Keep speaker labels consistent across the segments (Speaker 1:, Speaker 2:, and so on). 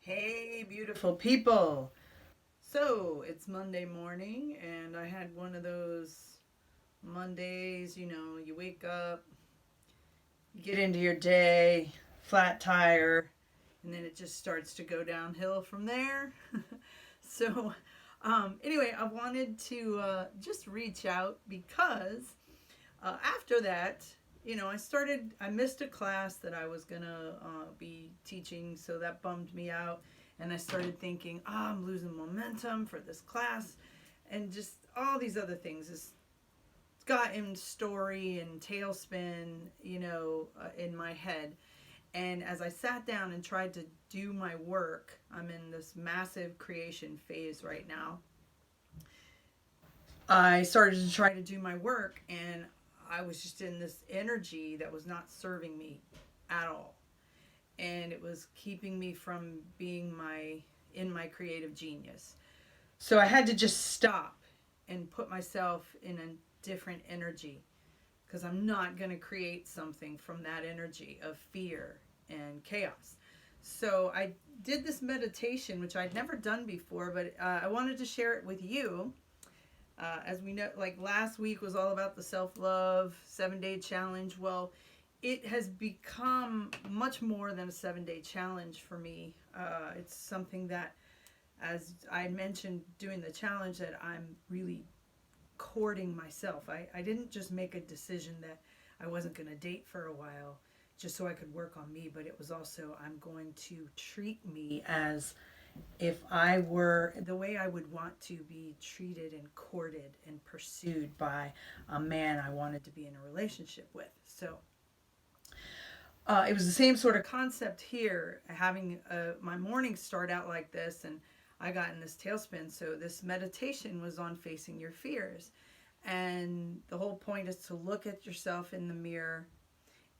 Speaker 1: Hey, beautiful people. So it's Monday morning, and I had one of those Mondays, you wake up, you get into your day, flat tire, and then it just starts to go downhill from there. Anyway, I wanted to just reach out because after that, I missed a class that I was going to be teaching, so that bummed me out. And I started thinking, I'm losing momentum for this class. And just all these other things. It's got in story and tailspin, in my head. And as I sat down and tried to do my work, I'm in this massive creation phase right now. I started to try to do my work, and I was just in this energy that was not serving me at all. And it was keeping me from being in my creative genius. So I had to just stop and put myself in a different energy, because I'm not going to create something from that energy of fear and chaos. So I did this meditation, which I'd never done before, but I wanted to share it with you. As we know, like last week was all about the self love 7 day challenge. Well, it has become much more than a 7 day challenge for me. It's something that, as I mentioned doing the challenge, that I'm really courting myself. I didn't just make a decision that I wasn't going to date for a while just so I could work on me, but it was also, I'm going to treat me as if I were the way I would want to be treated and courted and pursued by a man I wanted to be in a relationship with. So it was the same sort of concept here, having my morning start out like this, and I got in this tailspin. So this meditation was on facing your fears. And the whole point is to look at yourself in the mirror,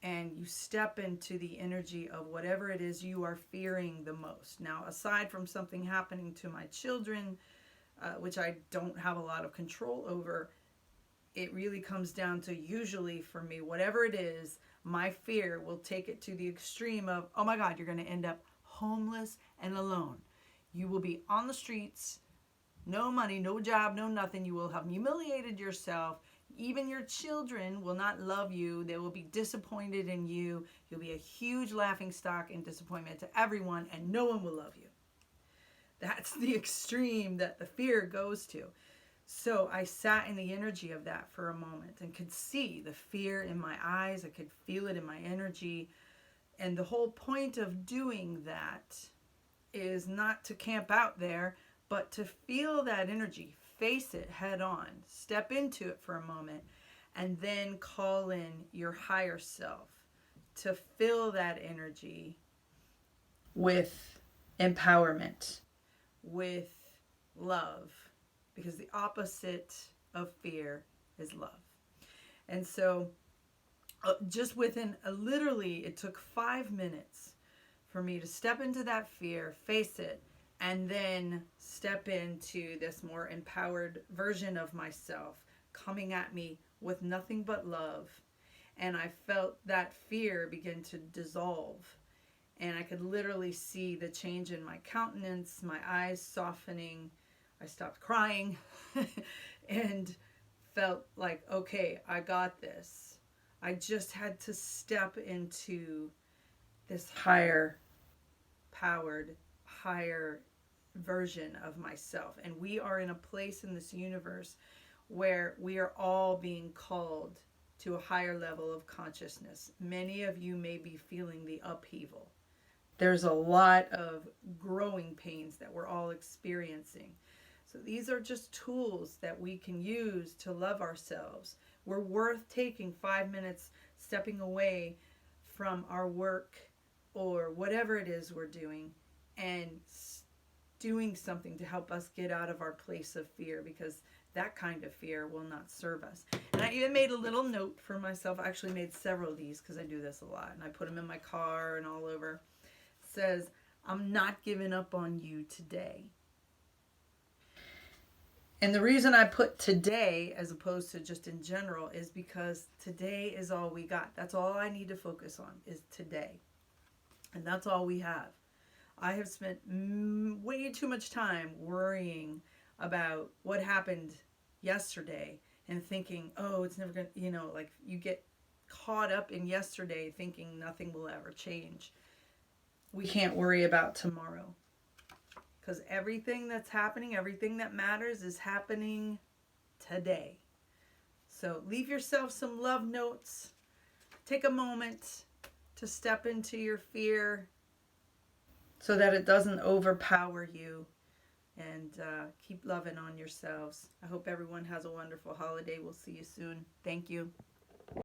Speaker 1: and you step into the energy of whatever it is you are fearing the most. Now, aside from something happening to my children, which I don't have a lot of control over, it really comes down to, usually for me, whatever it is, my fear will take it to the extreme of, oh my God, you're going to end up homeless and alone. You will be on the streets, no money, no job, no nothing. You will have humiliated yourself. Even your children will not love you. They will be disappointed in you. You'll be a huge laughing stock and disappointment to everyone, and no one will love you. That's the extreme that the fear goes to. So I sat in the energy of that for a moment and could see the fear in my eyes. I could feel it in my energy. And the whole point of doing that is not to camp out there, but to feel that energy, face it head on, step into it for a moment, and then call in your higher self to fill that energy with empowerment, with love, because the opposite of fear is love. And so, just within literally, it took 5 minutes for me to step into that fear, face it, and then step into this more empowered version of myself coming at me with nothing but love. And I felt that fear begin to dissolve. And I could literally see the change in my countenance, my eyes softening. I stopped crying and felt like, okay, I got this. I just had to step into this higher powered, higher version of myself. And we are in a place in this universe where we are all being called to a higher level of consciousness. Many of you may be feeling the upheaval. There's a lot of growing pains that we're all experiencing. So these are just tools that we can use to love ourselves. We're worth taking 5 minutes, stepping away from our work or whatever it is we're doing, and doing something to help us get out of our place of fear, because that kind of fear will not serve us. And I even made a little note for myself. I actually made several of these because I do this a lot, and I put them in my car and all over. It says, I'm not giving up on you today. And the reason I put today as opposed to just in general is because today is all we got. That's all I need to focus on is today. And that's all we have. I have spent way too much time worrying about what happened yesterday and thinking, oh, it's never going to, like you get caught up in yesterday thinking nothing will ever change. We can't worry about tomorrow because everything that's happening, everything that matters is happening today. So leave yourself some love notes. Take a moment to step into your fear so that it doesn't overpower you, and keep loving on yourselves. I hope everyone has a wonderful holiday. We'll see you soon. Thank you.